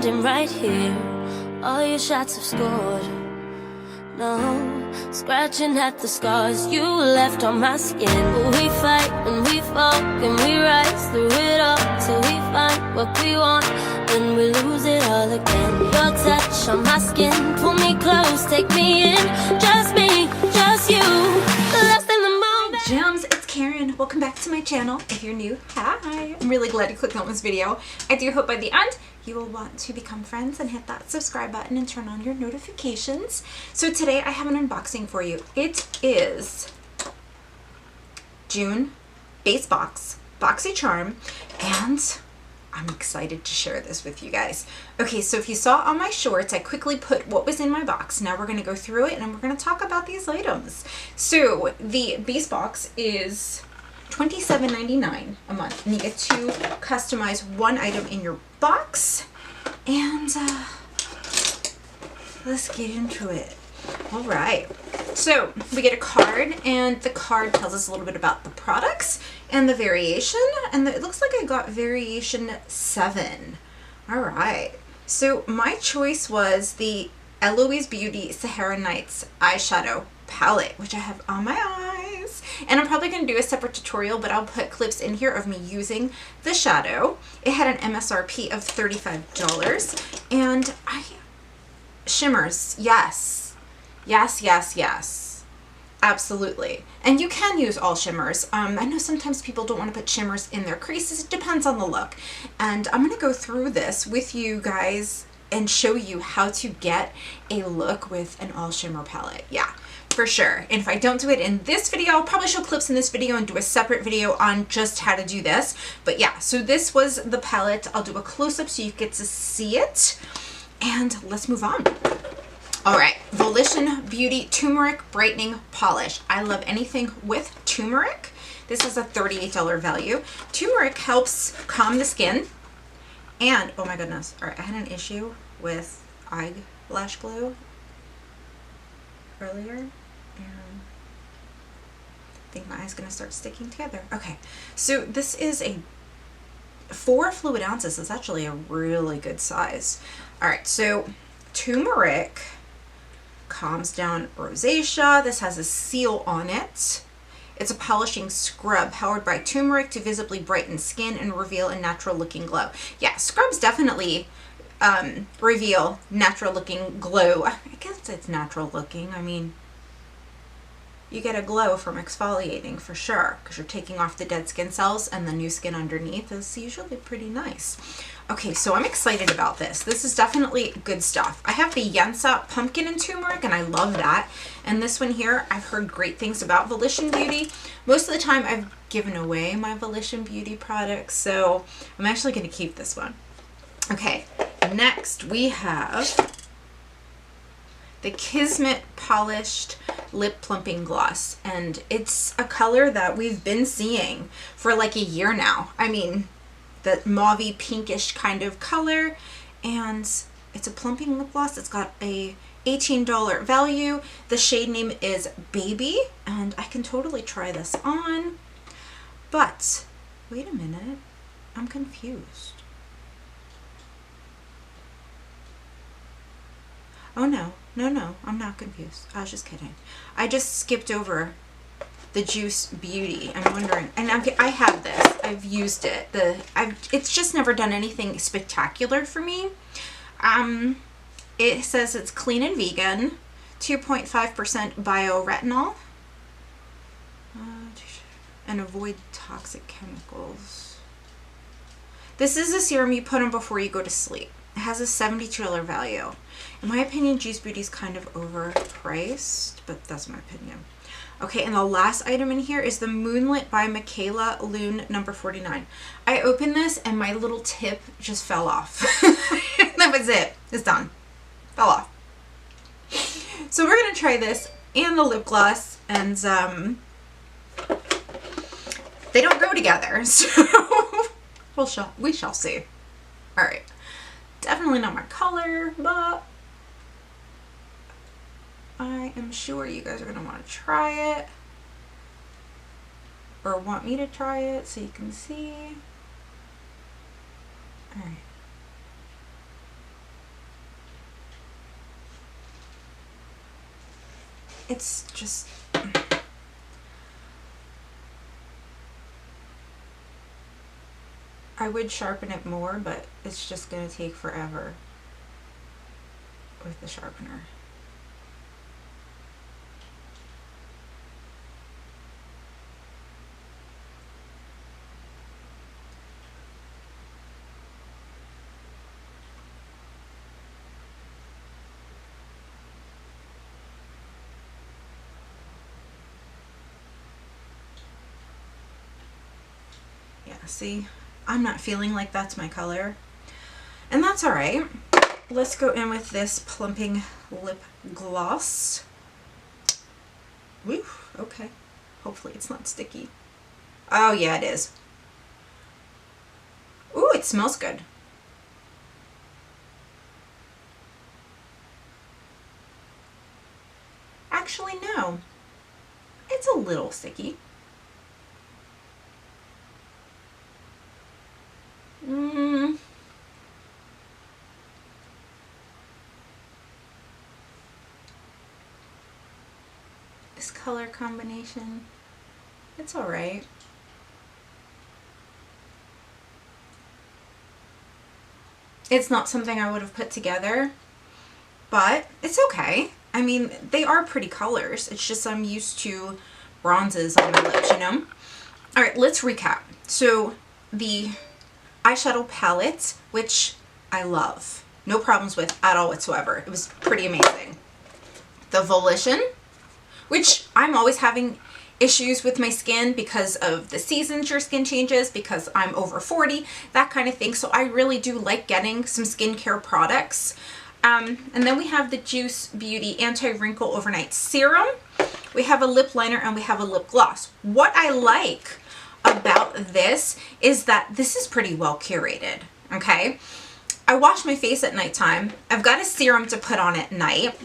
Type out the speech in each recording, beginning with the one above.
standing right here. All your shots have scored. No, scratching at the scars you left on my skin. We fight and we fall and we rise through it all till we find what we want, then we lose it all again. Your touch on my skin, pull me close, take me in. Just me, just you, lost in the moment. Gems, it's Karen. Welcome back to my channel. If you're new, hi. I'm really glad you clicked on this video. I do hope by the end you will want to become friends and hit that subscribe button and turn on your notifications. So today I have an unboxing for you. It is June Basebox Boxycharm, and I'm excited to share this with you guys. Okay, so if you saw on my shorts, I quickly put what was in my box. Now we're going to go through it and we're going to talk about these items. So the Basebox is $27.99 a month, and you get to customize one item in your box. And let's get into it. All right, so we get a card, and the card tells us a little bit about the products and the variation, and it looks like I got variation 7. All right, so my choice was the Eloise Beauty Sahara Nights eyeshadow palette, which I have on my eyes, and I'm probably going to do a separate tutorial, but I'll put clips in here of me using the shadow. It had an MSRP of $35, and shimmers, yes, absolutely. And you can use all shimmers. I know sometimes people don't want to put shimmers in their creases. It depends on the look, and I'm going to go through this with you guys and show you how to get a look with an all shimmer palette. Yeah, for sure. And if I don't do it in this video, I'll probably show clips in this video and do a separate video on just how to do this. But yeah, so this was the palette. I'll do a close-up so you get to see it. And let's move on. All right, Volition Beauty Turmeric Brightening Polish. I love anything with turmeric. This is a $38 value. Turmeric helps calm the skin. And, oh my goodness, all right, I had an issue with eyelash glue earlier, and I think my eye's gonna start sticking together. Okay, so this is a 4 fluid ounces. It's actually a really good size. All right, so turmeric calms down rosacea. This has a seal on it. It's a polishing scrub powered by turmeric to visibly brighten skin and reveal a natural looking glow. Yeah, scrubs definitely reveal natural looking glow. I guess it's natural looking. I mean, you get a glow from exfoliating for sure, because you're taking off the dead skin cells, and the new skin underneath is usually pretty nice. Okay, so I'm excited about this. This is definitely good stuff. I have the Yensa Pumpkin and Turmeric, and I love that. And this one here, I've heard great things about Volition Beauty. Most of the time, I've given away my Volition Beauty products, so I'm actually going to keep this one. Okay, next we have the Kismet Polished Lip Plumping Gloss, and it's a color that we've been seeing for like a year now. I mean, the mauvey pinkish kind of color, and it's a plumping lip gloss. It's got a $18 value. The shade name is Baby, and I can totally try this on, but wait a minute, I'm confused. Oh no, I'm not confused. I was just kidding. I just skipped over the Juice Beauty. I'm wondering, and I have this. I've used it. It's just never done anything spectacular for me. It says it's clean and vegan, 2.5% bioretinol, and avoid toxic chemicals. This is a serum you put on before you go to sleep. It has a $72 value. In my opinion, Juice Beauty is kind of overpriced, but that's my opinion. Okay, and the last item in here is the Moonlit by Michaela Loon number 49. I opened this and my little tip just fell off. That was it. It's done. Fell off. So we're going to try this and the lip gloss, and they don't go together, so we shall see. All right. Definitely not my color, but I am sure you guys are going to want to try it, or want me to try it so you can see. All right. It's just... I would sharpen it more, but it's just going to take forever with the sharpener. Yeah, see? I'm not feeling like that's my color, and that's all right. Let's go in with this Plumping Lip Gloss. Woo, okay. Hopefully it's not sticky. Oh yeah, it is. Ooh, it smells good. Actually, no. It's a little sticky. This color combination, it's all right. It's not something I would have put together, but it's okay. I mean, they are pretty colors. It's just I'm used to bronzes on my lips, you know? All right, let's recap. So the eyeshadow palette, which I love, no problems with at all whatsoever. It was pretty amazing. The Volition, which I'm always having issues with my skin because of the seasons your skin changes, because I'm over 40, that kind of thing. So I really do like getting some skincare products. And then we have the Juice Beauty Anti-Wrinkle Overnight Serum. We have a lip liner and we have a lip gloss. What I like about this is that this is pretty well curated, okay? I wash my face at nighttime. I've got a serum to put on at night.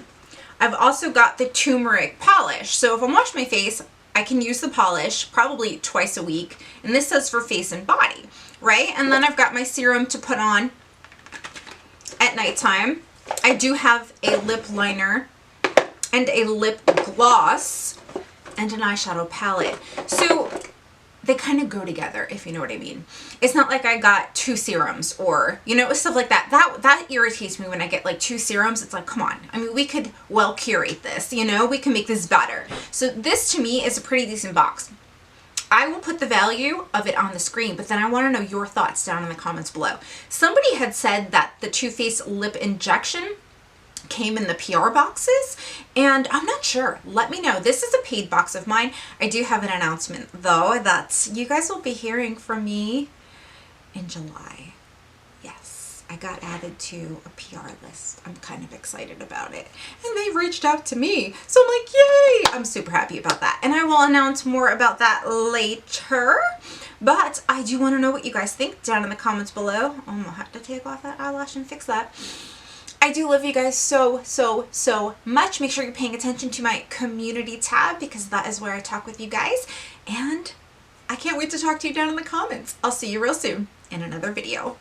I've also got the turmeric polish. So if I'm washing my face, I can use the polish probably twice a week. And this says for face and body, right? And then I've got my serum to put on at nighttime. I do have a lip liner and a lip gloss and an eyeshadow palette. So they kind of go together, if you know what I mean. It's not like I got two serums or, you know, stuff like that. That irritates me when I get like two serums. It's like, come on. I mean, we could well curate this, you know, we can make this better. So this to me is a pretty decent box. I will put the value of it on the screen, but then I want to know your thoughts down in the comments below. Somebody had said that the Too Faced lip injection came in the PR boxes, and I'm not sure. Let me know. This is a paid box of mine. I do have an announcement though that you guys will be hearing from me in July. Yes, I got added to a PR list. I'm kind of excited about it, and they reached out to me, so I'm like, yay! I'm super happy about that, and I will announce more about that later. But I do want to know what you guys think down in the comments below. I'm gonna have to take off that eyelash and fix that. I do love you guys so, so, so much. Make sure you're paying attention to my community tab because that is where I talk with you guys. And I can't wait to talk to you down in the comments. I'll see you real soon in another video.